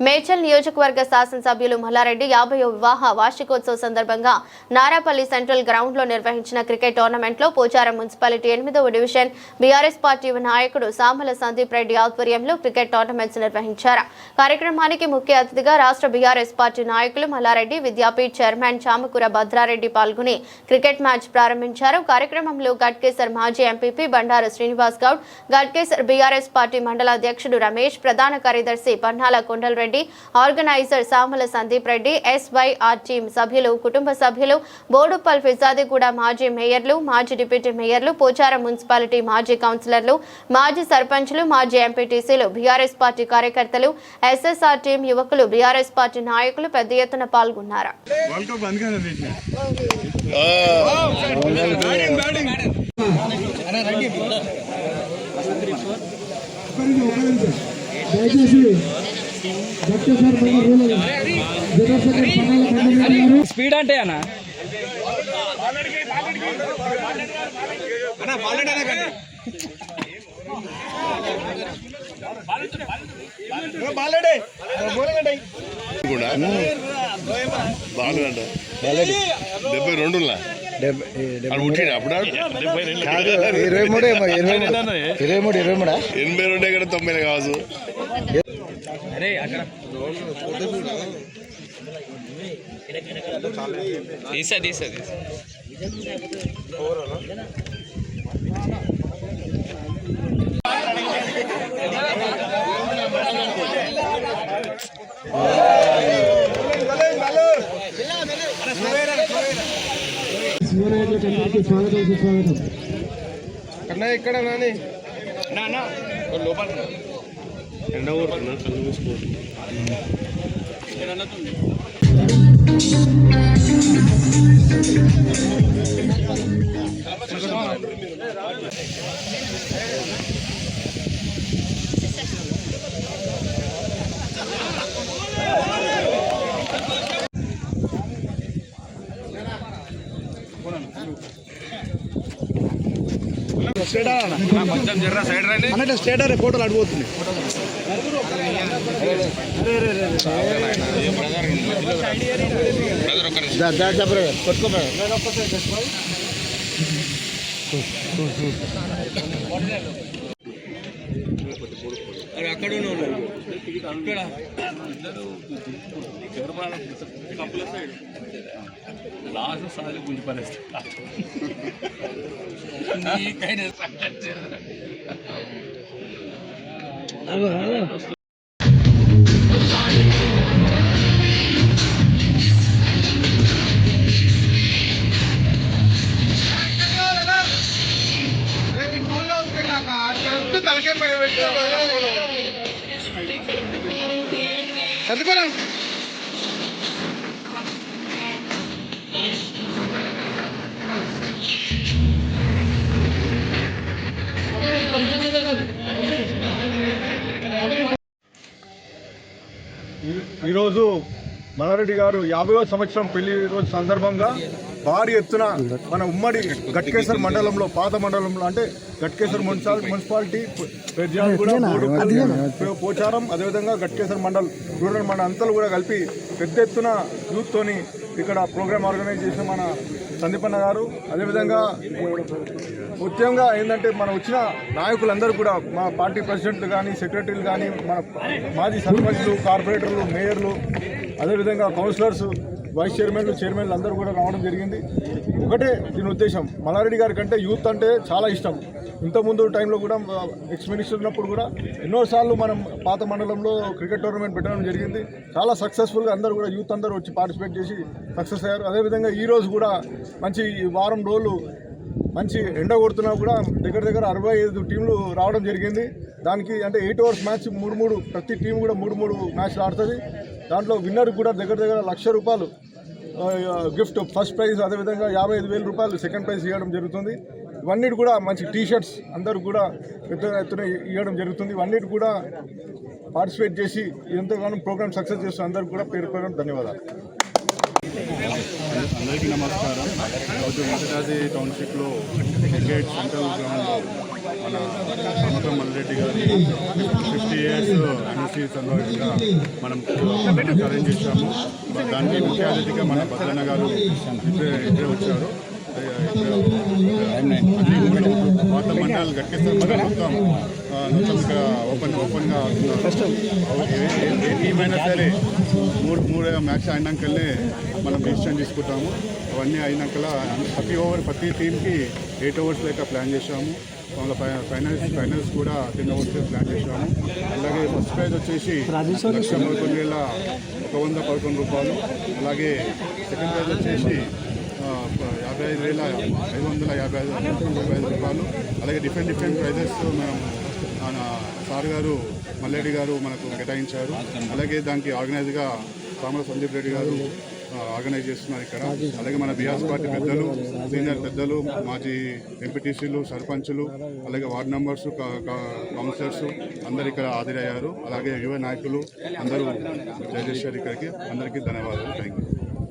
మేడ్చల్ నియోజకవర్గ శాసనసభ్యులు మల్లారెడ్డి 50వ వివాహ వార్షికోత్సవ సందర్భంగా నారాపల్లి సెంట్రల్ గ్రౌండ్ లో నిర్వహించిన క్రికెట్ టోర్నమెంట్ లో పోచారం మున్సిపాలిటీ 8వ డివిజన్ బీఆర్ఎస్ పార్టీ నాయకుడు సామల సందీప్ రెడ్డి ఆధ్వర్యంలో క్రికెట్ టోర్నమెంట్స్ నిర్వహించారు. కార్యక్రమానికి ముఖ్య అతిథిగా రాష్ట్ర బీఆర్ఎస్ పార్టీ నాయకులు మల్లారెడ్డి, విద్యాపీఠ్ చైర్మన్ చామకూర భద్రారెడ్డి పాల్గొని క్రికెట్ మ్యాచ్ ప్రారంభించారు. కార్యక్రమంలో గట్కేసర్ మాజీ MPP Bandaru Srinivas Goud, Ghatkesar BRS party మండల అధ్యక్షుడు రమేష్, ప్రధాన కార్యదర్శి Pannala Kondal Reddy, organiser Samala Sandeep Reddy, SYR team సభ్యులు, కుటుంబ సభ్యులు, బోడుపల్ ఫిజాదిగూడ మాజీ మేయర్లు, మాజీ డిప్యూటీ మేయర్లు, పోచారం మున్సిపాలిటీ మాజీ కౌన్సిలర్లు, మాజీ సర్పంచ్లు, మాజీ ఎంపీటీసీలు, బీఆర్ఎస్ పార్టీ కార్యకర్తలు, ఎస్ఎస్ఆర్ టీం యువకులు, బీఆర్ఎస్ పార్టీ నాయకులు పెద్ద ఎత్తున పాల్గొన్నారు. స్పీడ్ అంటే అన్న కావచ్చు. తీసా కన్నా ఇక్కడ నాని లోపల ఎండ ఊరుతున్నా కళ్ళు మూసుకోండి. అన్నట్టు స్టేటర్ ఫోటోలు అడిగిపోతుంది. అక్కడ లాస్ట్ సార్లు గుంజి పరిస్థితి చదువుకోరా ఈరోజు మల్లారెడ్డి గారు 50వ సంవత్సరం పెళ్లి రోజు సందర్భంగా భారీ ఎత్తున మన ఉమ్మడి గట్కేసర్ మండలంలో, పాత మండలంలో అంటే గట్కేసర్ మున్సిపాలిటీ, పోచారం, అదేవిధంగా గట్కేసర్ మండల్, రూరల్ మండలం అంతా కూడా కలిపి పెద్ద ఎత్తున యూత్తోని ఇక్కడ ప్రోగ్రామ్ ఆర్గనైజ్ చేసిన మన సందీపన్న గారు. అదేవిధంగా ముఖ్యంగా ఏంటంటే మన వచ్చిన నాయకులందరూ కూడా, మా పార్టీ ప్రెసిడెంట్లు కానీ, సెక్రటరీలు కానీ, మన మాజీ సర్పంచ్లు, కార్పొరేటర్లు, మేయర్లు, అదేవిధంగా కౌన్సిలర్స్, వైస్ చైర్మన్లు అందరూ కూడా రావడం జరిగింది. ఒకటే దీని ఉద్దేశం, మల్లారెడ్డి గారి కంటే యూత్ అంటే చాలా ఇష్టం. ఇంతకుముందు టైంలో కూడా ఎక్స్ మినిస్టర్ ఉన్నప్పుడు కూడా ఎన్నోసార్లు మనం పాత మండలంలో క్రికెట్ టోర్నమెంట్ పెట్టడం జరిగింది. చాలా సక్సెస్ఫుల్గా అందరూ కూడా యూత్ అందరూ వచ్చి పార్టిసిపేట్ చేసి సక్సెస్ అయ్యారు. అదేవిధంగా ఈరోజు కూడా మంచి వారం రోజులు మంచి ఎండ కొడుతున్నా కూడా దగ్గర 65 టీంలు రావడం జరిగింది. దానికి అంటే 8 ఓవర్స్ మ్యాచ్ 3 ప్రతి టీం కూడా 3 మ్యాచ్లు ఆడుతుంది. దాంట్లో విన్నర్ కూడా దగ్గర ₹1,00,000 గిఫ్ట్ ఫస్ట్ ప్రైజ్, అదేవిధంగా 55,000 రూపాయలు సెకండ్ ప్రైజ్ ఇవ్వడం జరుగుతుంది. ఇవన్నీ కూడా మంచి టీషర్ట్స్ అందరూ కూడా పెద్ద ఎత్తున ఇవ్వడం జరుగుతుంది. ఇవన్నీ కూడా పార్టిసిపేట్ చేసి ఎంతగానో ప్రోగ్రామ్ సక్సెస్ చేస్తున్న అందరూ కూడా పేరు ధన్యవాదాలు. అందరికీ నమస్కారం. ఈరోజు వెంకటాద్రి టౌన్షిప్లో క్రికెట్ సెంట్రల్ గ్రౌండ్లో మన సమగ్ర మల్రెడ్డి గారి 50 years యానివర్సరీ సందర్భంగా మనం అరేంజ్ చేశాము. దానికి ముఖ్య అతిథిగా మన భద్రన్న గారు ఇద్దరే వచ్చారు. పాత మండలాలు గట్టిస్తారు మొత్తం ఇక్కడ ఓపెన్గా ఏ టీం అయినా సరే మూడు మ్యాచ్ అయినాకనే మనం డిసిషన్ తీసుకుంటాము. అవన్నీ అయినాక ప్రతి టీంకి 8 overs లెక్క ప్లాన్ చేసాము. ఫైనల్స్ కూడా 10 overs ప్లాన్ చేసాము. అలాగే ఫస్ట్ ప్రైజ్ వచ్చేసి 1,11,11 రూపాయలు. అలాగే సెకండ్ ప్రైజ్ వచ్చేసి 55,555 రూపాయలు. అలాగే డిఫరెంట్ ప్రైజెస్ మనం మన సార్ గారు మల్రెడ్డి గారు మనకు కేటాయించారు. అలాగే దానికి ఆర్గనైజ్గా సామల సందీప్ రెడ్డి గారు ఆర్గనైజ్ చేస్తున్నారు ఇక్కడ. అలాగే మన బీఆర్ఎస్ పార్టీ పెద్దలు, సీనియర్ పెద్దలు, మాజీ ఎంపీటీసీలు, సర్పంచులు, అలాగే వార్డు మెంబర్స్, కౌన్సిలర్స్ అందరు ఇక్కడ హాజరయ్యారు. అలాగే యువ నాయకులు అందరూ జయజేశారు ఇక్కడికి. అందరికీ ధన్యవాదాలు. Thank you.